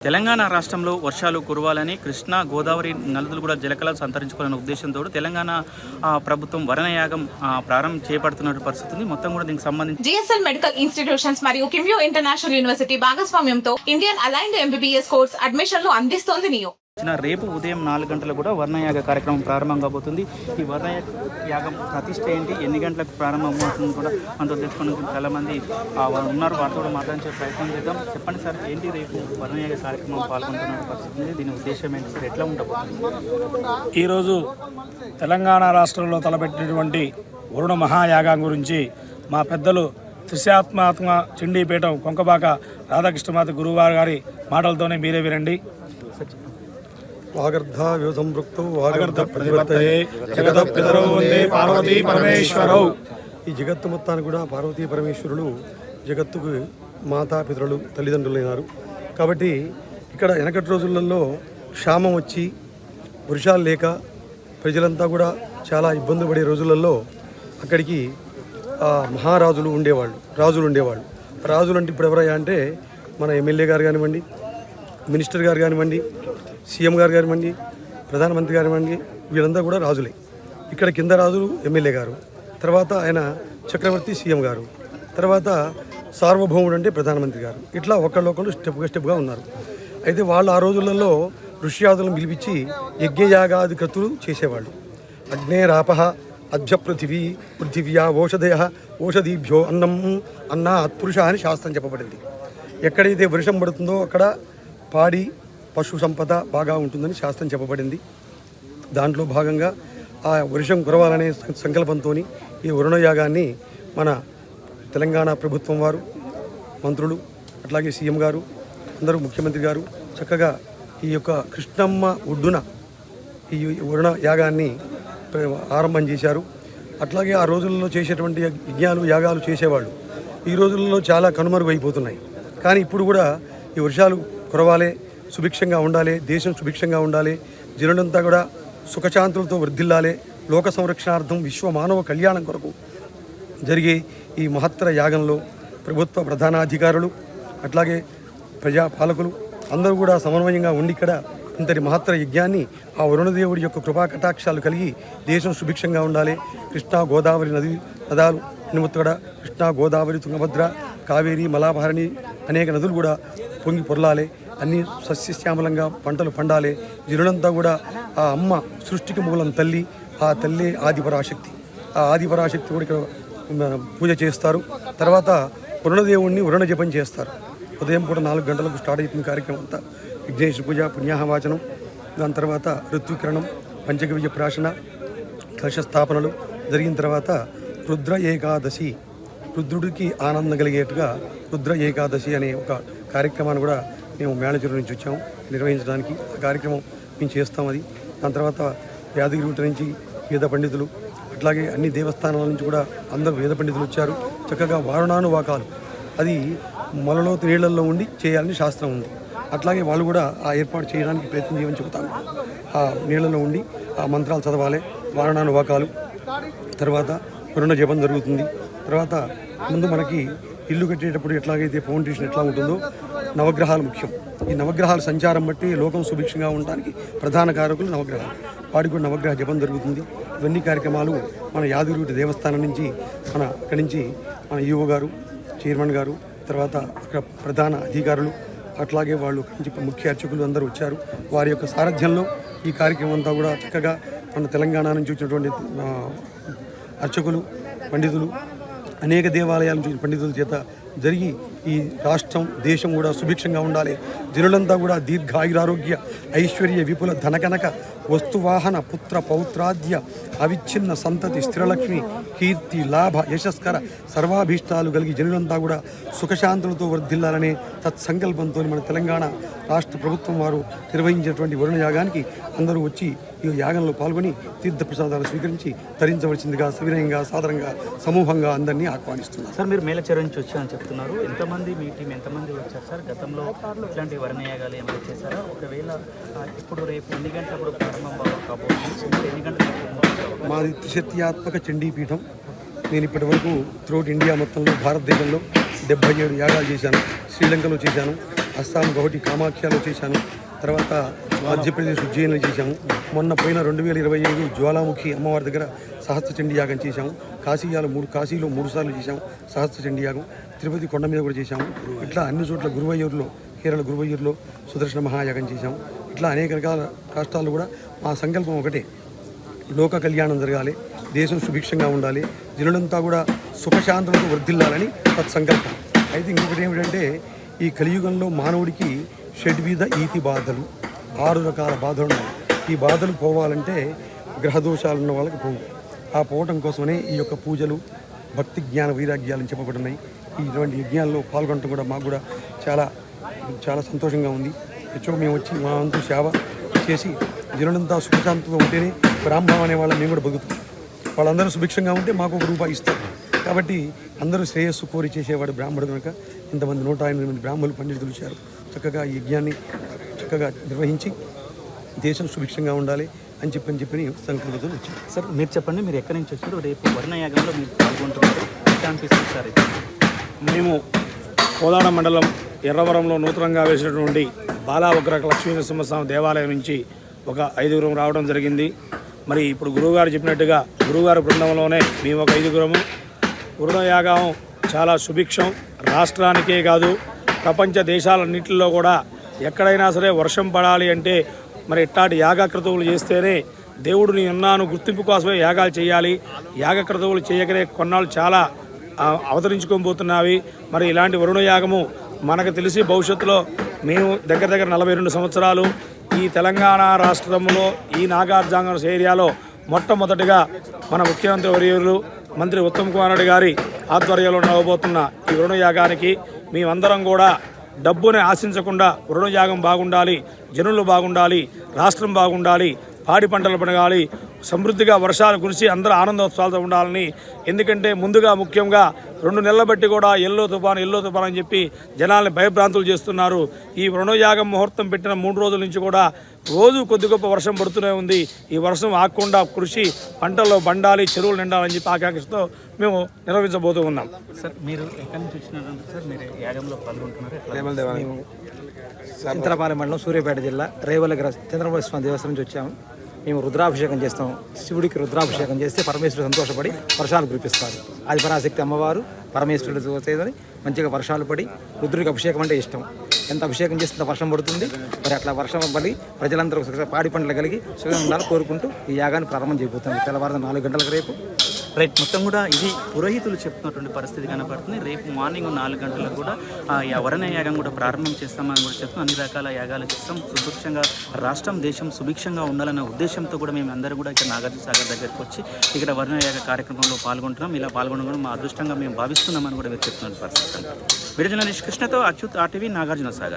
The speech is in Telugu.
తెలంగాణ రాష్ట్రంలో వర్షాలు కురవాలని కృష్ణా గోదావరి నదులు కూడా జలకళ సంతరించుకోవాలనే ఉద్దేశంతో తెలంగాణ ప్రభుత్వం వరుణయాగం ప్రారంభం చేపడుతున్న పరిస్థితి ఉంది. మొత్తం కూడా దీనికి సంబంధించి జిఎస్ఎల్ మెడికల్ ఇన్స్టిట్యూషన్స్ మరియు కిమ్యూ ఇంటర్నేషనల్ యూనివర్సిటీ భాగస్వామ్యంతో ఇండియన్ అలైన్డ్ ఎంబీబీఎస్ కోర్స్ అడ్మిషన్లు అందిస్తోంది నియో. రేపు ఉదయం 4 గంటలకు కూడా వర్ణయాగ కార్యక్రమం ప్రారంభం కాబోతుంది. ఈ వర్ణయాగం ప్రతిష్ట ఏంటి, ఎన్ని గంటలకు ప్రారంభం అవుతుంది కూడా మనతో తెలుసుకుని చాలా మంది ఉన్నారు. వారితో కూడా మాట్లాడించే ప్రయత్నం చేద్దాం. చెప్పండి సార్, ఏంటి రేపు వర్ణయాగ కార్యక్రమం పాల్గొంటున్న పరిస్థితి ఉంది, దీని ఉద్దేశం ఏంటి సార్, ఎట్లా ఉండబోతుంది? ఈరోజు తెలంగాణ రాష్ట్రంలో తలపెట్టినటువంటి వరుణ మహాయాగం గురించి మా పెద్దలు త్రిశాత్మాత్మ చండీపీఠం కొంకబాక రాధాకృష్ణమాత గురువారు గారి మాటలతోనే మీరే వినండి. వాగర్ధ వ్యూసంపృక్తౌ వాగర్ధ ప్రతివర్తయే జగత పితరౌ వందే పార్వతీ పరమేశ్వరౌ. ఈ జగత్తు మొత్తాన్ని కూడా పార్వతీ పరమేశ్వరులు జగత్తుకు మాతాపితరులు తల్లిదండ్రులైనారు. కాబట్టి ఇక్కడ వెనకటి రోజులలో క్షామం వచ్చి వర్షాలు లేక ప్రజలంతా కూడా చాలా ఇబ్బంది పడే రోజులలో అక్కడికి మహారాజులు ఉండేవాళ్ళు, రాజులు ఉండేవాళ్ళు. రాజులు అంటే ఇప్పుడు ఎవరయ్యా అంటే మన ఎమ్మెల్యే గారు కానివ్వండి, మినిస్టర్ గారు కానివ్వండి, సీఎం గారు కానివ్వండి, ప్రధానమంత్రి కానివ్వండి, వీళ్ళంతా కూడా రాజులే. ఇక్కడ కింద రాజులు ఎమ్మెల్యే గారు, తర్వాత ఆయన చక్రవర్తి సీఎం గారు, తర్వాత సార్వభౌముడు అంటే ప్రధానమంత్రి గారు. ఇట్లా ఒకళ్ళొకళ్ళు స్టెప్గా ఉన్నారు. అయితే వాళ్ళు ఆ రోజులలో ఋష్యాదులను పిలిపించి యజ్ఞయాగాది కృతులు చేసేవాళ్ళు. అగ్నేరాపహ అధ్య పృథివ్యా ఓషధయ ఓషధీభ్యో అన్నం అత్పురుష అని శాస్త్రం చెప్పబడింది. ఎక్కడైతే వర్షం పడుతుందో అక్కడ పాడి పశు సంపద బాగా ఉంటుందని శాస్త్రం చెప్పబడింది. దాంట్లో భాగంగా ఆ వర్షం కురవాలనే సంకల్పంతో ఈ వరుణయాగాన్ని మన తెలంగాణ ప్రభుత్వం వారు, మంత్రులు, అట్లాగే సీఎం గారు, అందరూ ముఖ్యమంత్రి గారు చక్కగా ఈ యొక్క కృష్ణమ్మ ఒడ్డున ఈ వరుణ యాగాన్ని ఆరంభం చేశారు. అట్లాగే ఆ రోజుల్లో చేసేటువంటి యజ్ఞాలు యాగాలు చేసేవాళ్ళు ఈ రోజుల్లో చాలా కనుమరుగైపోతున్నాయి. కానీ ఇప్పుడు కూడా ఈ వర్షాలు కురవాలే, సుభిక్షంగా ఉండాలి, దేశం సుభిక్షంగా ఉండాలి, జనులంతా కూడా సుఖశాంతులతో వర్ధిల్లాలి, లోక సంరక్షణార్థం విశ్వ మానవ కళ్యాణం కొరకు జరిగే ఈ మహత్తర యాగంలో ప్రభుత్వ ప్రధానాధికారులు అట్లాగే ప్రజాపాలకులు అందరూ కూడా సమన్వయంగా ఉండి ఇక్కడ ఇంతటి మహత్తర యజ్ఞాన్ని ఆ వరుణదేవుడి యొక్క కృపా కటాక్షాలు కలిగి దేశం సుభిక్షంగా ఉండాలి. కృష్ణా గోదావరి నదాలు నిమిత్తగడ కృష్ణా గోదావరి తుంగభద్ర కావేరి మలాభారణి అనేక నదులు కూడా పొంగి పొరలాలి, అన్నీ సస్యశ్యామలంగా పంటలు పండాలి. జనులంతా కూడా ఆ అమ్మ సృష్టికి మూలం తల్లి, ఆ తల్లి ఆదిపరాశక్తి. ఆ ఆదిపరాశక్తి కూడా ఇక్కడ పూజ చేస్తారు. తర్వాత వరుణదేవుణ్ణి వరుణ జపం చేస్తారు. ఉదయం పూట 4 గంటలకు స్టార్ట్ అవుతుంది కార్యక్రమం అంతా. విఘ్నేశ్వర పూజ, పుణ్యాహవాచనం, దాని తర్వాత ఋత్వికరణం, పంచగవ్య ప్రాశన, కలశస్థాపనలు జరిగిన తర్వాత రుద్ర ఏకాదశి, రుద్రుడికి ఆనందం కలిగేట్టుగా రుద్ర ఏకాదశి అనే ఒక కార్యక్రమాన్ని కూడా మేము మేనేజర్ నుంచి వచ్చాము నిర్వహించడానికి. ఆ కార్యక్రమం మేము చేస్తాం. అది దాని తర్వాత యాదగిరి నుంచి వేద పండితులు, అట్లాగే అన్ని దేవస్థానాల నుంచి కూడా అందరూ వేద పండితులు వచ్చారు. చక్కగా వారుణానువాకాలు అది మొలలోతు నీళ్లలో ఉండి చేయాలని శాస్త్రం ఉంది. అట్లాగే వాళ్ళు కూడా ఆ ఏర్పాటు చేయడానికి ప్రయత్నం చేయమని చెబుతాము. ఆ నీళ్లలో ఉండి ఆ మంత్రాలు చదవాలి, వారుణానువాకాలు, తర్వాత వరుణ జపం జరుగుతుంది. తర్వాత ముందు మనకి ఇల్లు కట్టేటప్పుడు ఎట్లాగైతే ఫౌండేషన్ ఎట్లా ఉంటుందో నవగ్రహాలు ముఖ్యం. ఈ నవగ్రహాల సంచారం బట్టి లోకం సుభిక్షంగా ఉండడానికి ప్రధాన కారకులు నవగ్రహాలు. వాడికి కూడా నవగ్రహ జపం జరుగుతుంది. ఇవన్నీ కార్యక్రమాలు మన యాదగిరి దేవస్థానం నుంచి అక్కడి నుంచి మన ఈఓ గారు, చైర్మన్ గారు, తర్వాత అక్కడ ప్రధాన అధికారులు, అట్లాగే వాళ్ళు నుంచి ముఖ్య అర్చకులు అందరూ వచ్చారు. వారి యొక్క సారథ్యంలో ఈ కార్యక్రమం అంతా కూడా చక్కగా మన తెలంగాణ నుంచి వచ్చినటువంటి అర్చకులు, పండితులు, అనేక దేవాలయాల నుంచి పండితుల చేత జరిగి ఈ రాష్ట్రం, దేశం కూడా సుభిక్షంగా ఉండాలి. జనులంతా కూడా దీర్ఘాయురారోగ్య ఐశ్వర్య విపుల ధనకనక వస్తువాహన పుత్ర పౌత్రాద్య అవిచ్ఛిన్న సంతతి స్థిరలక్ష్మి కీర్తి లాభ యశస్కర సర్వాభీష్టాలు కలిగి జనులంతా కూడా సుఖశాంతులతో వర్ధిల్లాలనే తత్సంకల్పంతో మన తెలంగాణ రాష్ట్ర ప్రభుత్వం వారు నిర్వహించేటువంటి వరుణ యాగానికి అందరూ వచ్చి ఈ యాగంలో పాల్గొని తీర్థప్రసాదాలు స్వీకరించి ధరించవలసిందిగా సవినయంగా సాధారణంగా సమూహంగా అందరినీ ఆహ్వానిస్తున్నారు. సార్, మీరు మేలచెరువు నుంచి వచ్చారని చెప్తున్నారు. ఎంతమంది మీ టీం ఎంతమంది వచ్చారు సార్? గతంలో ఇట్లాంటి వర్ణయాగాలు ఏమైనా చేశారా? ఒకవేళ ఇప్పుడు రేపు ఎన్ని గంటలప్పుడు ప్రారంభం కాబోతుంది? ఎన్ని గంటలకు? మాది త్రిశక్త్యాత్మక చండీపీఠం. నేను ఇప్పటి వరకు త్రూఅవుట్ ఇండియా మొత్తంలో భారతదేశంలో 77 యాగాలు చేశాను. శ్రీలంకలో చేశాను, అస్సాం గౌహటి కామాఖ్యలో చేశాను. తర్వాత మధ్యప్రదేశ్ ఉజ్జయిన్లో చేశాము. మొన్న పోయిన 2025 జ్వాలాముఖి అమ్మవారి దగ్గర సహస్ర చండీ యాగం చేశాము. కాశీలో 3 సార్లు చేశాము సహస్ర చండీ యాగం. తిరుపతి కొండ మీద కూడా చేశాము. ఇట్లా అన్ని చోట్ల గురువయ్యూరులో, కేరళ గురువయ్యూరులో సుదర్శన మహాయాగం చేశాము. ఇట్లా అనేక రకాల రాష్ట్రాల్లో కూడా మా సంకల్పం ఒకటే, లోక కళ్యాణం జరగాలి, దేశం సుభిక్షంగా ఉండాలి, జనులంతా కూడా సుఖశాంతులతో వర్ధిల్లాలని తత్సంకల్పం. అయితే ఇంకొకటి ఏమిటంటే, ఈ కలియుగంలో మానవుడికి షడ్విధ ఈతి బాధలు, 6 రకాల బాధలు ఉన్నాయి. ఈ బాధలు పోవాలంటే గ్రహదోషాలు ఉన్న వాళ్ళకి పోవటం కోసమనే ఈ యొక్క పూజలు, భక్తి, జ్ఞాన వైరాగ్యాలను చెప్పబడున్నాయి. ఇటువంటి యజ్ఞాల్లో పాల్గొనడం కూడా మాకు కూడా చాలా చాలా సంతోషంగా ఉంది. మేము వచ్చి మా వంతు సేవ చేసి జనులంతా సుఖశాంతితో ఉంటేనే బ్రాహ్మణం అనే వాళ్ళని మేము కూడా బతుకుతాం. వాళ్ళందరూ సుభిక్షంగా ఉంటే మాకు ₹1 ఇస్తారు. కాబట్టి అందరూ శ్రేయస్సు కోరి చేసేవాడు బ్రాహ్మణుడు కనుక ఇంతమంది 108 మంది బ్రాహ్మణులు పండితులు వచ్చారు. చక్కగా ఈ యజ్ఞాన్ని చక్కగా నిర్వహించి దేశం సుభిక్షంగా ఉండాలి అని చెప్పని సంకల్పంతో వచ్చారు. సార్ మీరు చెప్పండి, మీరు ఎక్కడి నుంచి వచ్చారు? రేపు వర్ణయాగంలో మీరు పాల్గొంటున్నారు, ఎట్లా అనిపిస్తుంది సార్? మేము కోదాడ మండలం ఎర్రవరంలో నూతనంగా వేసినటువంటి బాలావగ్రహ లక్ష్మీనరసింహస్వామి దేవాలయం నుంచి ఒక 5గురం రావడం జరిగింది. మరి ఇప్పుడు గురువుగారు చెప్పినట్టుగా గురువుగారి బృందంలోనే మేము ఒక 5గురము. వరుణయాగం చాలా సుభిక్షం, రాష్ట్రానికే కాదు ప్రపంచ దేశాలన్నింటిలో కూడా ఎక్కడైనా సరే వర్షం పడాలి అంటే మరి ఇట్లాంటి యాగక్రతువులు చేస్తేనే దేవుడు నీ ఉన్నాను గుర్తింపు కోసమే యాగాలు చేయాలి. యాగక్రతువులు చేయకనే కొన్నాళ్ళు చాలా అవతరించుకొని పోతున్నవి. మరి ఇలాంటి వరుణయాగము మనకు తెలిసి భవిష్యత్తులో మేము దగ్గర 42 సంవత్సరాలు ఈ తెలంగాణ రాష్ట్రంలో ఈ నాగార్జున ఏరియాలో మొట్టమొదటిగా మన ముఖ్యమంత్రి వర్యులు మంత్రి ఉత్తమ్ కుమార్ రెడ్డి గారి ఆధ్వర్యంలో నడవబోతున్న ఈ వరుణయాగానికి మేమందరం కూడా డబ్బుని ఆశించకుండా వరుణయాగం బాగుండాలి, జనులు బాగుండాలి, రాష్ట్రం బాగుండాలి, పాడి పంటలు పండగాలి, సమృద్ధిగా వర్షాలు కురిసి అందరూ ఆనందోత్సవాలతో ఉండాలని. ఎందుకంటే ముందుగా ముఖ్యంగా 2 నెలల బట్టి కూడా ఎల్లో తుఫాన్ అని చెప్పి జనాల్ని భయభ్రాంతులు చేస్తున్నారు. ఈ వరుణయాగం ముహూర్తం పెట్టిన 3 రోజుల నుంచి కూడా రోజు కొద్ది గొప్ప వర్షం పడుతూనే ఉంది. ఈ వర్షం ఆగకుండా కృషి పంటల్లో బండాలి, చెరువులు నిండాలని చెప్పి ఆకాంక్షతో మేము నిర్వహించబోతూ ఉన్నాం. సార్ మీరు ఎక్కడి నుంచి వచ్చినారంటే సార్ మీరు యాగంలో పాల్గొంటున్నారు? చింతలపాలెం మండలం, సూర్యాపేట జిల్లా, రేవలగ్ర చంద్రబాబు స్వామి దేవస్థానం నుంచి వచ్చాము. మేము రుద్రాభిషేకం చేస్తాం. శివుడికి రుద్రాభిషేకం చేస్తే పరమేశ్వరుడు సంతోషపడి వర్షాలు కురిపిస్తారు. అది పరాశక్తి అమ్మవారు పరమేశ్వరుడు చేదని మంచిగా వర్షాలు పడి, రుద్రుడికి అభిషేకం అంటే ఇష్టం. ఎంత అభిషేకం చేస్తే వర్షం పడుతుంది. మరి అట్లా వర్షం పడి ప్రజలందరూ పాడి పంటలు కలిగి సుఖంగా ఉండాలని కోరుకుంటూ ఈ యాగాన్ని ప్రారంభం చేయబోతుంది. తెల్లవారు 4 గంటలకు రేపు రైట్. మొత్తం కూడా ఇది పురోహితులు చెప్తున్నటువంటి పరిస్థితి కనపడుతుంది. రేపు మార్నింగ్ 4 గంటలకు కూడా వరుణ యాగం కూడా ప్రారంభం చేస్తామని కూడా చెప్తాం. అన్ని రకాల యాగాలు చేస్తాం. సుభిక్షంగా రాష్ట్రం, దేశం సుభిక్షంగా ఉండాలన్న ఉద్దేశంతో కూడా మేము అందరూ కూడా ఇక్కడ నాగార్జున సాగర్ దగ్గరికి వచ్చి ఇక్కడ వరుణ యాగ కార్యక్రమంలో పాల్గొంటున్నాం. ఇలా పాల్గొనడం కూడా మా అదృష్టంగా మేము భావిస్తున్నామని కూడా మీరు చెప్తున్న పరిస్థితి. వీడియో జర్నలిస్ట్ కృష్ణతో అచ్యుత్, RTV, నాగార్జున సాగర్.